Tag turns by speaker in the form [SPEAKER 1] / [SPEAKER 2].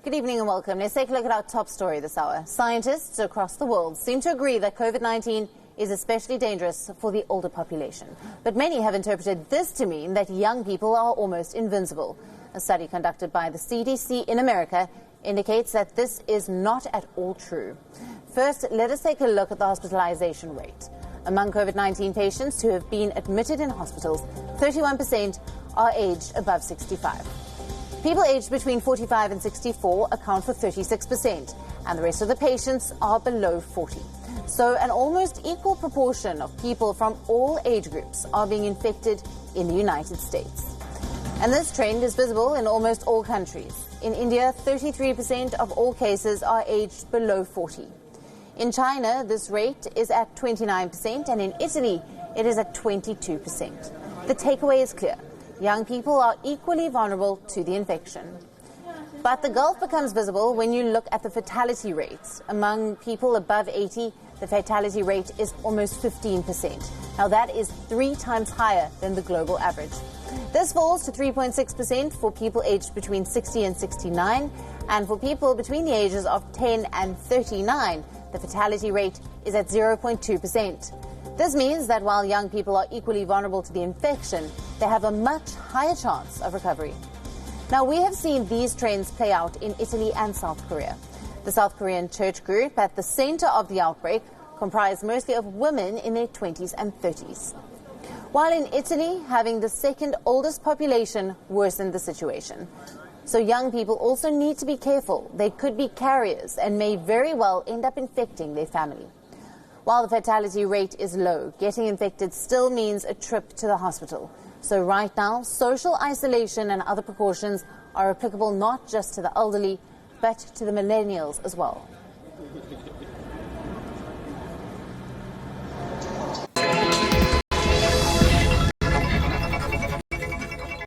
[SPEAKER 1] Good evening and welcome. Let's take a look at our top story this hour. Scientists across the world seem to agree that COVID-19 is especially dangerous for the older population. But many have interpreted this to mean that young people are almost invincible. A study conducted by the CDC in America indicates that this is not at all true. First, let us take a look at the hospitalization rate. Among COVID-19 patients who have been admitted in hospitals, 31% are aged above 65. People aged between 45 and 64 account for 36%, and the rest of the patients are below 40. So an almost equal proportion of people from all age groups are being infected in the United States. And this trend is visible in almost all countries. In India, 33% of all cases are aged below 40. In China, this rate is at 29%, and in Italy, it is at 22%. The takeaway is clear. Young people are equally vulnerable to the infection. But the gulf becomes visible when you look at the fatality rates. Among people above 80, the fatality rate is almost 15%. Now that is 3 times higher than the global average. This falls to 3.6% for people aged between 60 and 69, and for people between the ages of 10 and 39, the fatality rate is at 0.2%. This means that while young people are equally vulnerable to the infection, they have a much higher chance of recovery. Now, we have seen these trends play out in Italy and South Korea. The South Korean church group at the center of the outbreak comprised mostly of women in their 20s and 30s. While in Italy, having the second oldest population worsened the situation. So young people also need to be careful. They could be carriers and may very well end up infecting their family. While the fatality rate is low, getting infected still means a trip to the hospital. So right now, social isolation and other precautions are applicable not just to the elderly, but to the millennials as well.